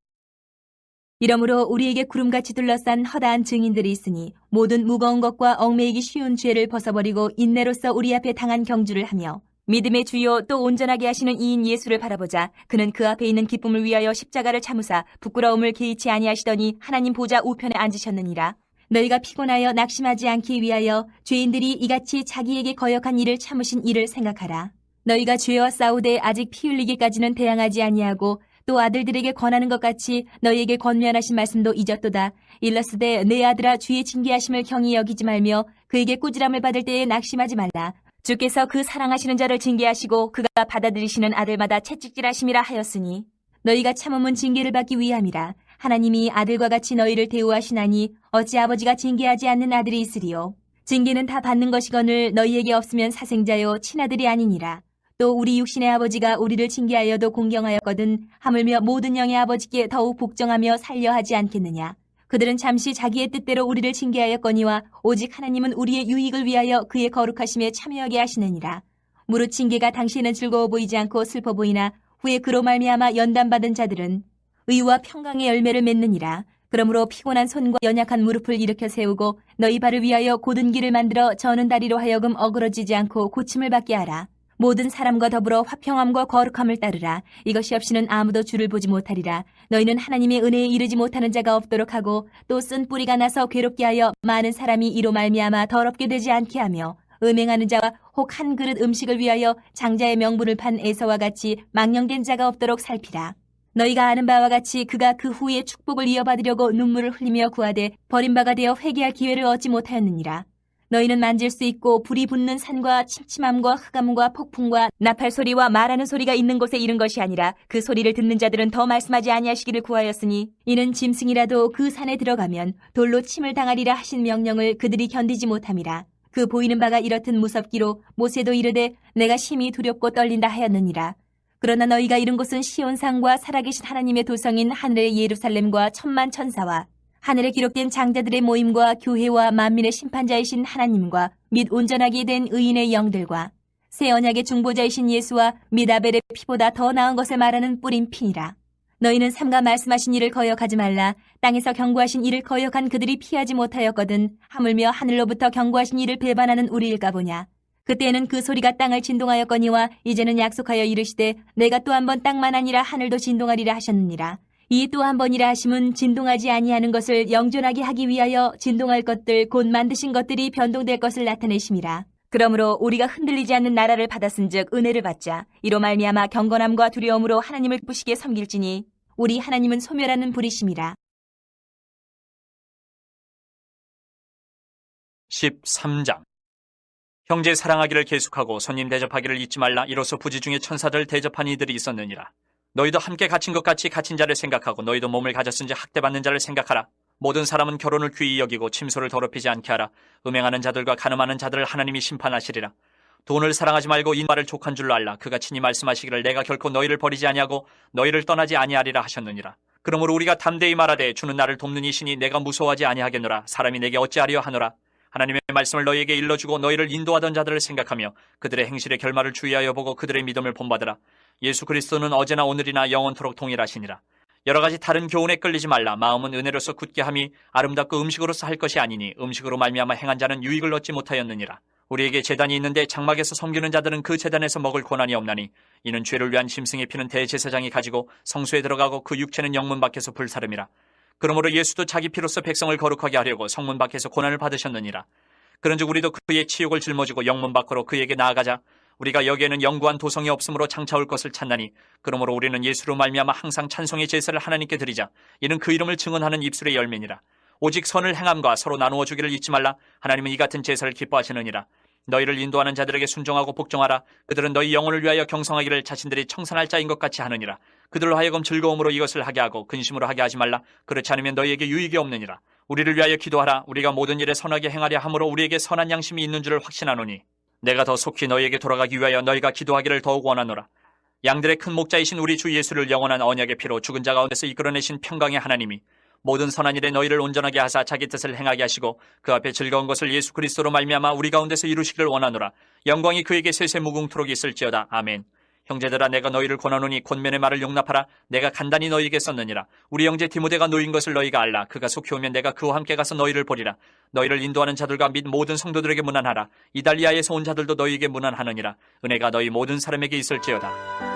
이러므로 우리에게 구름같이 둘러싼 허다한 증인들이 있으니 모든 무거운 것과 얽매이기 쉬운 죄를 벗어버리고 인내로써 우리 앞에 당한 경주를 하며 믿음의 주요 또 온전하게 하시는 이인 예수를 바라보자. 그는 그 앞에 있는 기쁨을 위하여 십자가를 참으사 부끄러움을 개의치 아니하시더니 하나님 보좌 우편에 앉으셨느니라. 너희가 피곤하여 낙심하지 않기 위하여 죄인들이 이같이 자기에게 거역한 일을 참으신 이를 생각하라. 너희가 죄와 싸우되 아직 피 흘리기까지는 대항하지 아니하고 또 아들들에게 권하는 것 같이 너희에게 권면하신 말씀도 잊었도다. 일러스되 내 아들아 주의 징계하심을 경히 여기지 말며 그에게 꾸지람을 받을 때에 낙심하지 말라. 주께서 그 사랑하시는 자를 징계하시고 그가 받아들이시는 아들마다 채찍질하심이라 하였으니 너희가 참음은 징계를 받기 위함이라. 하나님이 아들과 같이 너희를 대우하시나니 어찌 아버지가 징계하지 않는 아들이 있으리요. 징계는 다 받는 것이거늘 너희에게 없으면 사생자요 친아들이 아니니라. 또 우리 육신의 아버지가 우리를 징계하여도 공경하였거든 하물며 모든 영의 아버지께 더욱 복종하며 살려 하지 않겠느냐. 그들은 잠시 자기의 뜻대로 우리를 징계하였거니와 오직 하나님은 우리의 유익을 위하여 그의 거룩하심에 참여하게 하시느니라. 무릇 징계가 당시에는 즐거워 보이지 않고 슬퍼 보이나 후에 그로 말미암아 연단받은 자들은 의와 평강의 열매를 맺느니라. 그러므로 피곤한 손과 연약한 무릎을 일으켜 세우고 너희 발을 위하여 곧은 길을 만들어 저는 다리로 하여금 어그러지지 않고 고침을 받게 하라. 모든 사람과 더불어 화평함과 거룩함을 따르라. 이것이 없이는 아무도 주를 보지 못하리라. 너희는 하나님의 은혜에 이르지 못하는 자가 없도록 하고 또 쓴 뿌리가 나서 괴롭게 하여 많은 사람이 이로 말미암아 더럽게 되지 않게 하며 음행하는 자와 혹 한 그릇 음식을 위하여 장자의 명분을 판 에서와 같이 망령된 자가 없도록 살피라. 너희가 아는 바와 같이 그가 그 후에 축복을 이어받으려고 눈물을 흘리며 구하되 버림바가 되어 회개할 기회를 얻지 못하였느니라. 너희는 만질 수 있고 불이 붙는 산과 침침함과 흑암과 폭풍과 나팔 소리와 말하는 소리가 있는 곳에 이른 것이 아니라 그 소리를 듣는 자들은 더 말씀하지 아니하시기를 구하였으니 이는 짐승이라도 그 산에 들어가면 돌로 침을 당하리라 하신 명령을 그들이 견디지 못함이라. 그 보이는 바가 이렇듯 무섭기로 모세도 이르되 내가 심히 두렵고 떨린다 하였느니라. 그러나 너희가 이른 곳은 시온산과 살아계신 하나님의 도성인 하늘의 예루살렘과 천만 천사와 하늘에 기록된 장자들의 모임과 교회와 만민의 심판자이신 하나님과 및 온전하게 된 의인의 영들과 새 언약의 중보자이신 예수와 및 아벨의 피보다 더 나은 것을 말하는 뿌린 피니라. 너희는 삼가 말씀하신 일을 거역하지 말라. 땅에서 경고하신 일을 거역한 그들이 피하지 못하였거든 하물며 하늘로부터 경고하신 일을 배반하는 우리일까 보냐. 그때는 그 소리가 땅을 진동하였거니와 이제는 약속하여 이르시되 내가 또 한 번 땅만 아니라 하늘도 진동하리라 하셨느니라. 이 또 한 번이라 하심은 진동하지 아니하는 것을 영존하게 하기 위하여 진동할 것들 곧 만드신 것들이 변동될 것을 나타내심이라. 그러므로 우리가 흔들리지 않는 나라를 받았은즉 은혜를 받자. 이로 말미암아 경건함과 두려움으로 하나님을 기쁘시게 섬길지니 우리 하나님은 소멸하는 불이심이라. 13장 형제 사랑하기를 계속하고 손님 대접하기를 잊지 말라. 이로써 부지 중에 천사들 대접한 이들이 있었느니라. 너희도 함께 갇힌 것 같이 갇힌 자를 생각하고 너희도 몸을 가졌은지 학대받는 자를 생각하라. 모든 사람은 결혼을 귀히 여기고 침소를 더럽히지 않게 하라. 음행하는 자들과 간음하는 자들을 하나님이 심판하시리라. 돈을 사랑하지 말고 인바를 족한 줄로 알라. 그가 친히 말씀하시기를 내가 결코 너희를 버리지 아니하고 너희를 떠나지 아니하리라 하셨느니라. 그러므로 우리가 담대히 말하되 주는 나를 돕는 이시니 내가 무서워하지 아니하겠노라. 사람이 내게 어찌하리요 하노라. 하나님의 말씀을 너희에게 일러주고 너희를 인도하던 자들을 생각하며 그들의 행실의 결말을 주의하여 보고 그들의 믿음을 본받으라. 예수 그리스도는 어제나 오늘이나 영원토록 동일하시니라. 여러 가지 다른 교훈에 끌리지 말라. 마음은 은혜로서 굳게 함이 아름답고 음식으로서 할 것이 아니니 음식으로 말미암아 행한 자는 유익을 얻지 못하였느니라. 우리에게 제단이 있는데 장막에서 섬기는 자들은 그 제단에서 먹을 고난이 없나니 이는 죄를 위한 짐승의 피는 대제사장이 가지고 성소에 들어가고 그 육체는 영문 밖에서 불사름이라. 그러므로 예수도 자기 피로써 백성을 거룩하게 하려고 성문 밖에서 고난을 받으셨느니라. 그런즉 우리도 그의 치욕을 짊어지고 영문 밖으로 그에게 나아가자. 우리가 여기에는 영구한 도성이 없으므로 장차올 것을 찾나니 그러므로 우리는 예수로 말미암아 항상 찬송의 제사를 하나님께 드리자. 이는 그 이름을 증언하는 입술의 열매니라. 오직 선을 행함과 서로 나누어 주기를 잊지 말라. 하나님은 이 같은 제사를 기뻐하시느니라. 너희를 인도하는 자들에게 순종하고 복종하라. 그들은 너희 영혼을 위하여 경성하기를 자신들이 청산할 자인 것 같이 하느니라. 그들로 하여금 즐거움으로 이것을 하게 하고 근심으로 하게 하지 말라. 그렇지 않으면 너희에게 유익이 없느니라. 우리를 위하여 기도하라. 우리가 모든 일에 선하게 행하려 함으로 우리에게 선한 양심이 있는 줄을 확신하노니 내가 더 속히 너희에게 돌아가기 위하여 너희가 기도하기를 더욱 원하노라. 양들의 큰 목자이신 우리 주 예수를 영원한 언약의 피로 죽은 자 가운데서 이끌어내신 평강의 하나님이 모든 선한 일에 너희를 온전하게 하사 자기 뜻을 행하게 하시고 그 앞에 즐거운 것을 예수 그리스도로 말미암아 우리 가운데서 이루시기를 원하노라. 영광이 그에게 세세 무궁토록 있을지어다. 아멘. 형제들아, 내가 너희를 권하노니 권면의 말을 용납하라. 내가 간단히 너희에게 썼느니라. 우리 형제 디모데가 노인 것을 너희가 알라. 그가 속히 오면 내가 그와 함께 가서 너희를 보리라. 너희를 인도하는 자들과 및 모든 성도들에게 문안하라. 이달리아에서 온 자들도 너희에게 문안하느니라. 은혜가 너희 모든 사람에게 있을지어다.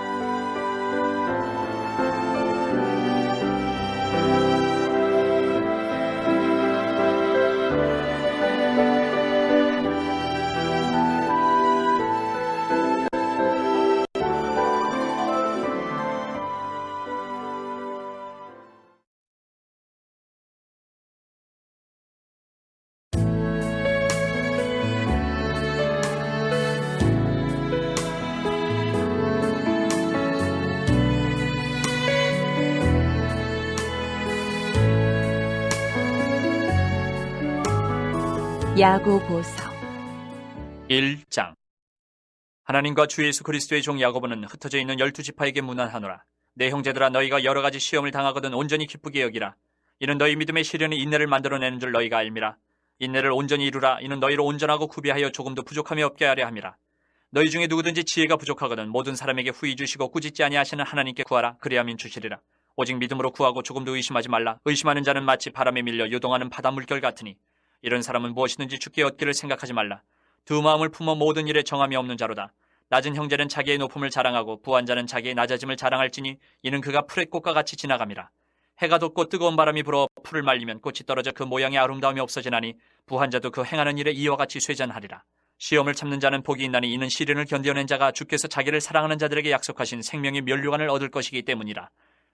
야고보서 1장. 하나님과 주 예수 그리스도의 종 야고보는 흩어져 있는 12지파에게 문안하노라. 내 형제들아, 너희가 여러 가지 시험을 당하거든 온전히 기쁘게 여기라. 이는 너희 믿음의 시련이 인내를 만들어내는 줄 너희가 알미라. 인내를 온전히 이루라. 이는 너희를 온전하고 구비하여 조금도 부족함이 없게 하려 함이라. 너희 중에 누구든지 지혜가 부족하거든 모든 사람에게 후히 주시고 꾸짖지 아니하시는 하나님께 구하라. 그리하면 주시리라. 오직 믿음으로 구하고 조금도 의심하지 말라. 의심하는 자는 마치 바람에 밀려 요동하는 바다 물결 같으니 이런 사람은 무엇이든지 주께 얻기를 생각하지 말라. 두 마음을 품어 모든 일에 정함이 없는 자로다. 낮은 형제는 자기의 높음을 자랑하고 부한 자는 자기의 낮아짐을 자랑할지니 이는 그가 풀의 꽃과 같이 지나감이라. 해가 돋고 뜨거운 바람이 불어 풀을 말리면 꽃이 떨어져 그 모양의 아름다움이 없어지나니 부한 자도 그 행하는 일에 이와 같이 쇠잔하리라. 시험을 참는 자는 복이 있나니 이는 시련을 견뎌낸 자가 주께서 자기를 사랑하는 자들에게 약속하신 생명의 면류관을 얻을 것이기 때문이라.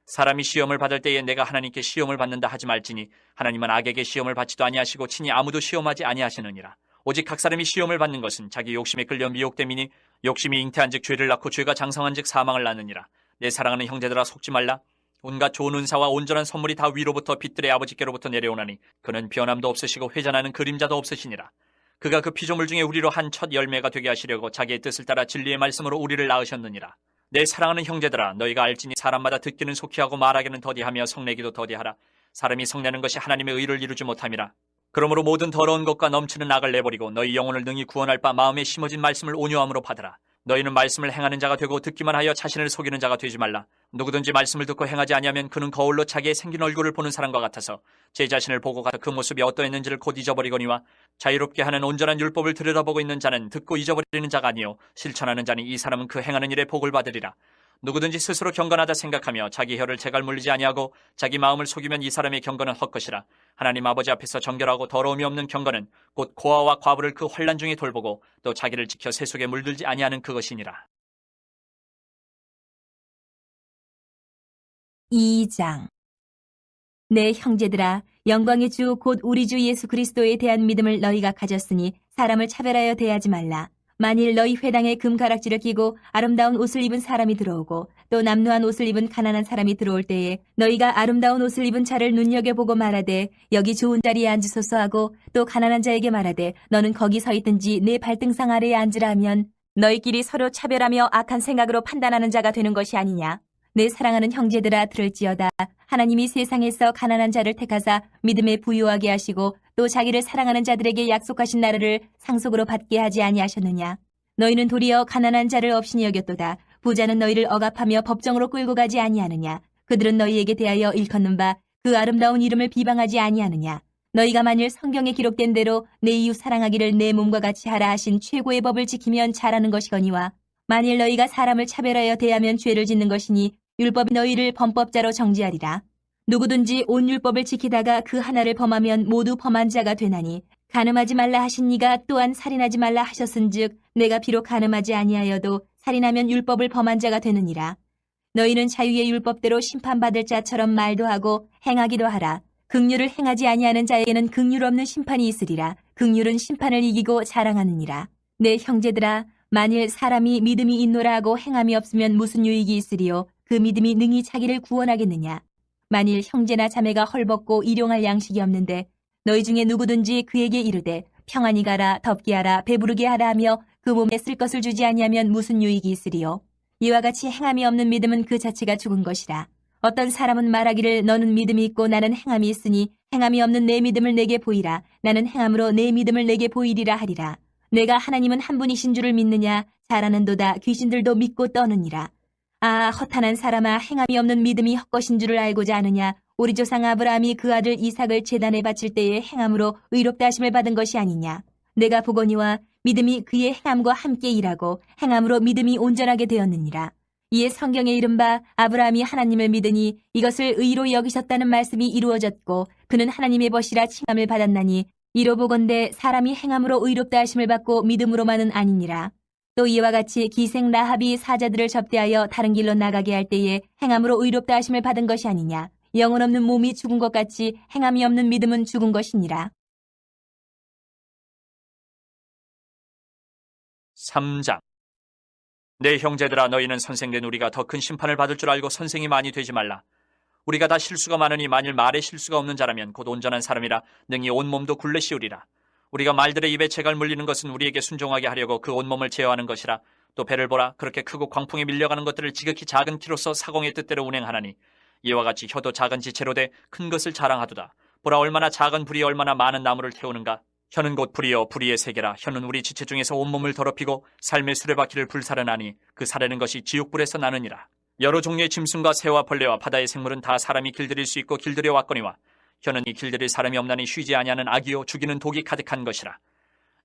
사람이 시험을 받을 때에 내가 하나님께 시험을 받는다 하지 말지니 하나님은 악에게 시험을 받지도 아니하시고 친히 아무도 시험하지 아니하시느니라. 오직 각 사람이 시험을 받는 것은 자기 욕심에 끌려 미혹됨이니 욕심이 잉태한즉 죄를 낳고 죄가 장성한즉 사망을 낳느니라. 내 사랑하는 형제들아, 속지 말라. 온갖 좋은 은사와 온전한 선물이 다 위로부터 빛들의 아버지께로부터 내려오나니 그는 변함도 없으시고 회전하는 그림자도 없으시니라. 그가 그 피조물 중에 우리로 한 첫 열매가 되게 하시려고 자기의 뜻을 따라 진리의 말씀으로 우리를 낳으셨느니라. 내 사랑하는 형제들아, 너희가 알지니 사람마다 듣기는 속히 하고 말하기는 더디하며 성내기도 더디하라. 사람이 성내는 것이 하나님의 의를 이루지 못함이라. 그러므로 모든 더러운 것과 넘치는 악을 내버리고 너희 영혼을 능히 구원할 바 마음에 심어진 말씀을 온유함으로 받으라. 너희는 말씀을 행하는 자가 되고 듣기만 하여 자신을 속이는 자가 되지 말라. 누구든지 말씀을 듣고 행하지 아니하면 그는 거울로 자기의 생긴 얼굴을 보는 사람과 같아서 제 자신을 보고 가서 그 모습이 어떠했는지를 곧 잊어버리거니와 자유롭게 하는 온전한 율법을 들여다보고 있는 자는 듣고 잊어버리는 자가 아니요 실천하는 자니 이 사람은 그 행하는 일에 복을 받으리라. 누구든지 스스로 경건하다 생각하며 자기 혀를 제갈 물리지 아니하고 자기 마음을 속이면 이 사람의 경건은 헛것이라. 하나님 아버지 앞에서 정결하고 더러움이 없는 경건은 곧 고아와 과부를 그 환난 중에 돌보고 또 자기를 지켜 세속에 물들지 아니하는 그것이니라. 2장. 내 형제들아, 영광의 주 곧 우리 주 예수 그리스도에 대한 믿음을 너희가 가졌으니 사람을 차별하여 대하지 말라. 만일 너희 회당에 금가락지를 끼고 아름다운 옷을 입은 사람이 들어오고 또 남루한 옷을 입은 가난한 사람이 들어올 때에 너희가 아름다운 옷을 입은 자를 눈여겨보고 말하되 여기 좋은 자리에 앉으소서 하고 또 가난한 자에게 말하되 너는 거기 서 있든지 내 발등상 아래에 앉으라 하면 너희끼리 서로 차별하며 악한 생각으로 판단하는 자가 되는 것이 아니냐. 내 사랑하는 형제들아, 들을지어다. 하나님이 세상에서 가난한 자를 택하사 믿음에 부유하게 하시고 또 자기를 사랑하는 자들에게 약속하신 나라를 상속으로 받게 하지 아니하셨느냐. 너희는 도리어 가난한 자를 업신이 여겼도다. 부자는 너희를 억압하며 법정으로 끌고 가지 아니하느냐. 그들은 너희에게 대하여 일컫는 바 그 아름다운 이름을 비방하지 아니하느냐. 너희가 만일 성경에 기록된 대로 내 이웃 사랑하기를 내 몸과 같이 하라 하신 최고의 법을 지키면 잘하는 것이거니와 만일 너희가 사람을 차별하여 대하면 죄를 짓는 것이니 율법이 너희를 범법자로 정죄하리라. 누구든지 온 율법을 지키다가 그 하나를 범하면 모두 범한 자가 되나니 간음하지 말라 하신 이가 또한 살인하지 말라 하셨은즉 내가 비록 간음하지 아니하여도 살인하면 율법을 범한 자가 되느니라. 너희는 자유의 율법대로 심판받을 자처럼 말도 하고 행하기도 하라. 긍휼을 행하지 아니하는 자에게는 긍휼 없는 심판이 있으리라. 긍휼은 심판을 이기고 자랑하느니라. 내 형제들아, 만일 사람이 믿음이 있노라 하고 행함이 없으면 무슨 유익이 있으리요. 그 믿음이 능히 자기를 구원하겠느냐. 만일 형제나 자매가 헐벗고 일용할 양식이 없는데 너희 중에 누구든지 그에게 이르되 평안히 가라, 덥게 하라, 배부르게 하라 하며 그 몸에 쓸 것을 주지 아니하면 무슨 유익이 있으리요. 이와 같이 행함이 없는 믿음은 그 자체가 죽은 것이라. 어떤 사람은 말하기를 너는 믿음이 있고 나는 행함이 있으니 행함이 없는 내 믿음을 내게 보이라. 나는 행함으로 내 믿음을 내게 보이리라 하리라. 내가 하나님은 한 분이신 줄을 믿느냐? 잘하는도다. 귀신들도 믿고 떠느니라. 아, 허탄한 사람아, 행함이 없는 믿음이 헛것인 줄을 알고자 하느냐? 우리 조상 아브라함이 그 아들 이삭을 제단에 바칠 때에 행함으로 의롭다 하심을 받은 것이 아니냐? 내가 보거니와 믿음이 그의 행함과 함께 일하고 행함으로 믿음이 온전하게 되었느니라. 이에 성경에 이른바 아브라함이 하나님을 믿으니 이것을 의로 여기셨다는 말씀이 이루어졌고 그는 하나님의 벗이라 칭함을 받았나니 이로 보건대 사람이 행함으로 의롭다 하심을 받고 믿음으로만은 아니니라. 또 이와 같이 기생 라합이 사자들을 접대하여 다른 길로 나가게 할 때에 행함으로 의롭다 하심을 받은 것이 아니냐. 영혼 없는 몸이 죽은 것 같이 행함이 없는 믿음은 죽은 것이니라. 3장. 내 형제들아, 너희는 선생된 우리가 더 큰 심판을 받을 줄 알고 선생이 많이 되지 말라. 우리가 다 실수가 많으니 만일 말에 실수가 없는 자라면 곧 온전한 사람이라 능히 온몸도 굴레 씌우리라. 우리가 말들의 입에 재갈 물리는 것은 우리에게 순종하게 하려고 그 온몸을 제어하는 것이라. 또 배를 보라. 그렇게 크고 광풍에 밀려가는 것들을 지극히 작은 키로서 사공의 뜻대로 운행하나니 이와 같이 혀도 작은 지체로 돼 큰 것을 자랑하도다. 보라, 얼마나 작은 불이 얼마나 많은 나무를 태우는가. 혀는 곧 불이요 불의의 세계라. 혀는 우리 지체 중에서 온몸을 더럽히고 삶의 수레바퀴를 불사르나니 그 사르는 것이 지옥불에서 나느니라. 여러 종류의 짐승과 새와 벌레와 바다의 생물은 다 사람이 길들일 수 있고 길들여 왔거니와 혀는 이 길들일 사람이 없나니 쉬지 아니하는 악이요 죽이는 독이 가득한 것이라.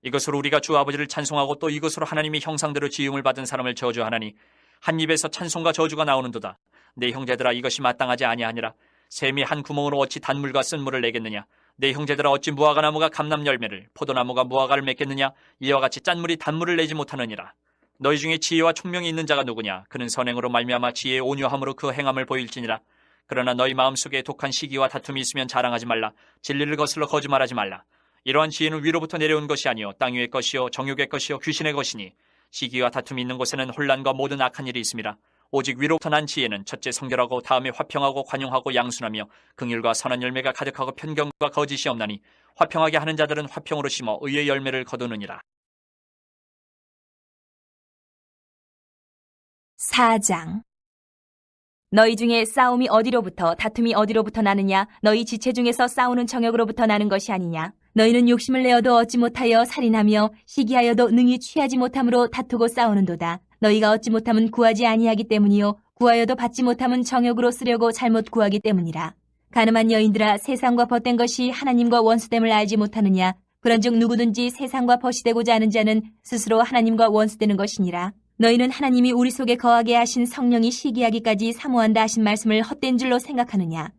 이것으로 우리가 주 아버지를 찬송하고 또 이것으로 하나님의 형상대로 지음을 받은 사람을 저주하나니 한 입에서 찬송과 저주가 나오는도다. 내 형제들아, 이것이 마땅하지 아니하니라. 샘이 한 구멍으로 어찌 단물과 쓴물을 내겠느냐. 내 형제들아, 어찌 무화과나무가 감람 열매를 포도나무가 무화과를 맺겠느냐. 이와 같이 짠물이 단물을 내지 못하느니라. 너희 중에 지혜와 총명이 있는 자가 누구냐. 그는 선행으로 말미암아 지혜의 온유함으로 그 행함을 보일지니라. 그러나 너희 마음속에 독한 시기와 다툼이 있으면 자랑하지 말라. 진리를 거슬러 거짓말하지 말라. 이러한 지혜는 위로부터 내려온 것이 아니요 땅 위의 것이요 정욕의 것이요 귀신의 것이니 시기와 다툼이 있는 곳에는 혼란과 모든 악한 일이 있음이라. 오직 위로부터 난 지혜는 첫째 성결하고 다음에 화평하고 관용하고 양순하며 긍휼과 선한 열매가 가득하고 편견과 거짓이 없나니 화평하게 하는 자들은 화평으로 심어 의의 열매를 거두느니라. 4장. 너희 중에 싸움이 어디로부터 다툼이 어디로부터 나느냐. 너희 지체 중에서 싸우는 정욕으로부터 나는 것이 아니냐. 너희는 욕심을 내어도 얻지 못하여 살인하며 시기하여도 능히 취하지 못함으로 다투고 싸우는도다. 너희가 얻지 못함은 구하지 아니하기 때문이요 구하여도 받지 못함은 정욕으로 쓰려고 잘못 구하기 때문이라. 가늠한 여인들아, 세상과 벗된 것이 하나님과 원수됨을 알지 못하느냐. 그런즉 누구든지 세상과 벗이 되고자 하는 자는 스스로 하나님과 원수되는 것이니라. 너희는 하나님이 우리 속에 거하게 하신 성령이 시기하기까지 사모한다 하신 말씀을 헛된 줄로 생각하느냐.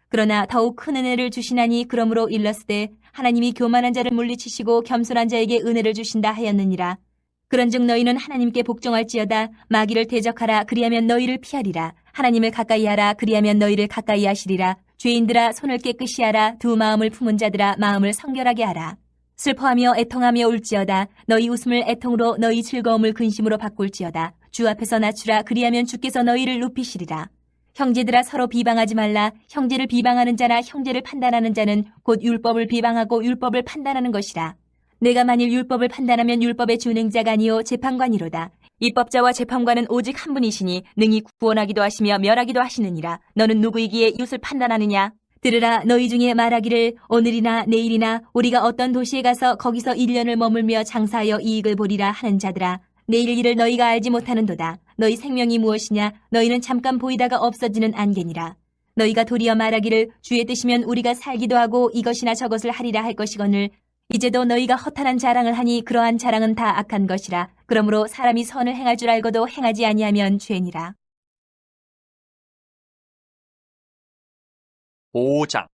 그러나 더욱 큰 은혜를 주시나니 그러므로 일렀으되 하나님이 교만한 자를 물리치시고 겸손한 자에게 은혜를 주신다 하였느니라. 그런즉 너희는 하나님께 복종할지어다. 마귀를 대적하라. 그리하면 너희를 피하리라. 하나님을 가까이 하라. 그리하면 너희를 가까이 하시리라. 죄인들아, 손을 깨끗이 하라. 두 마음을 품은 자들아, 마음을 성결하게 하라. 슬퍼하며 애통하며 울지어다. 너희 웃음을 애통으로 너희 즐거움을 근심으로 바꿀지어다. 주 앞에서 낮추라. 그리하면 주께서 너희를 높이시리라. 형제들아, 서로 비방하지 말라. 형제를 비방하는 자나 형제를 판단하는 자는 곧 율법을 비방하고 율법을 판단하는 것이라. 내가 만일 율법을 판단하면 율법의 준행자가 아니요 재판관이로다. 입법자와 재판관은 오직 한 분이시니 능히 구원하기도 하시며 멸하기도 하시느니라. 너는 누구이기에 이웃을 판단하느냐? 들으라. 너희 중에 말하기를 오늘이나 내일이나 우리가 어떤 도시에 가서 거기서 1년을 머물며 장사하여 이익을 보리라 하는 자들아, 내일 일을 너희가 알지 못하는도다. 너희 생명이 무엇이냐? 너희는 잠깐 보이다가 없어지는 안개니라. 너희가 도리어 말하기를 주의 뜻이면 우리가 살기도 하고 이것이나 저것을 하리라 할 것이거늘 이제도 너희가 허탄한 자랑을 하니 그러한 자랑은 다 악한 것이라. 그러므로 사람이 선을 행할 줄 알고도 행하지 아니하면 죄니라. 5장.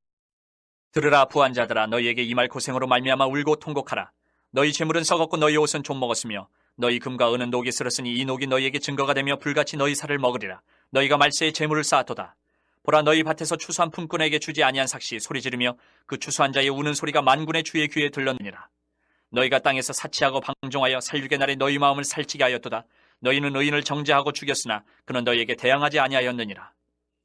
들으라, 부한자들아, 너희에게 이 말 고생으로 말미암아 울고 통곡하라. 너희 재물은 썩었고 너희 옷은 좀 먹었으며 너희 금과 은은 녹이 슬었으니 이 녹이 너희에게 증거가 되며 불같이 너희 살을 먹으리라. 너희가 말세에 재물을 쌓았도다. 보라, 너희 밭에서 추수한 품꾼에게 주지 아니한 삭시 소리 지르며 그 추수한 자의 우는 소리가 만군의 주의 귀에 들렸느니라. 너희가 땅에서 사치하고 방종하여 살육의 날에 너희 마음을 살찌게 하였도다. 너희는 의인을 정죄하고 죽였으나 그는 너희에게 대항하지 아니하였느니라.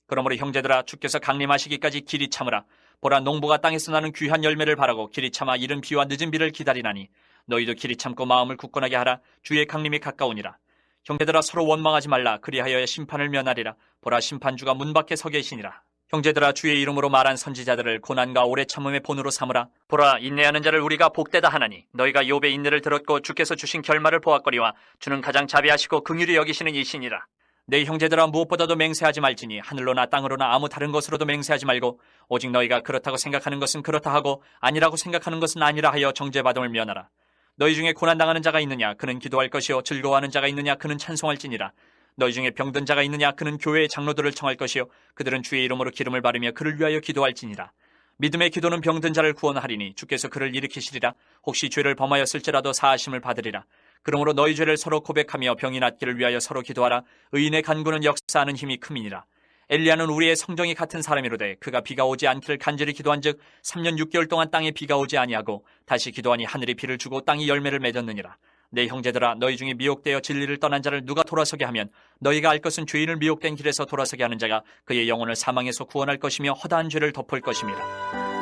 그러므로 형제들아, 주께서 강림하시기까지 길이 참으라. 보라, 농부가 땅에서 나는 귀한 열매를 바라고 길이 참아 이른 비와 늦은 비를 기다리나니 너희도 길이 참고 마음을 굳건하게 하라. 주의 강림이 가까우니라. 형제들아, 서로 원망하지 말라. 그리하여야 심판을 면하리라. 보라, 심판주가 문 밖에 서 계시니라. 형제들아, 주의 이름으로 말한 선지자들을 고난과 오래 참음의 본으로 삼으라. 보라, 인내하는 자를 우리가 복되다 하나니 너희가 욥의 인내를 들었고 주께서 주신 결말을 보았거니와 주는 가장 자비하시고 긍휼히 여기시는 이시니라. 내 형제들아, 무엇보다도 맹세하지 말지니 하늘로나 땅으로나 아무 다른 것으로도 맹세하지 말고 오직 너희가 그렇다고 생각하는 것은 그렇다 하고 아니라고 생각하는 것은 아니라 하여 정죄받음을 면하라. 너희 중에 고난당하는 자가 있느냐? 그는 기도할 것이요. 즐거워하는 자가 있느냐? 그는 찬송할지니라. 너희 중에 병든 자가 있느냐? 그는 교회의 장로들을 청할 것이요. 그들은 주의 이름으로 기름을 바르며 그를 위하여 기도할지니라. 믿음의 기도는 병든 자를 구원하리니 주께서 그를 일으키시리라. 혹시 죄를 범하였을지라도 사하심을 받으리라. 그러므로 너희 죄를 서로 고백하며 병이 낫기를 위하여 서로 기도하라. 의인의 간구는 역사하는 힘이 큼이니라. 엘리야는 우리의 성정이 같은 사람이로되 그가 비가 오지 않기를 간절히 기도한즉 3년 6개월 동안 땅에 비가 오지 아니하고 다시 기도하니 하늘이 비를 주고 땅이 열매를 맺었느니라. 내 형제들아, 너희 중에 미혹되어 진리를 떠난 자를 누가 돌아서게 하면 너희가 알 것은 죄인을 미혹된 길에서 돌아서게 하는 자가 그의 영혼을 사망에서 구원할 것이며 허다한 죄를 덮을 것임이라.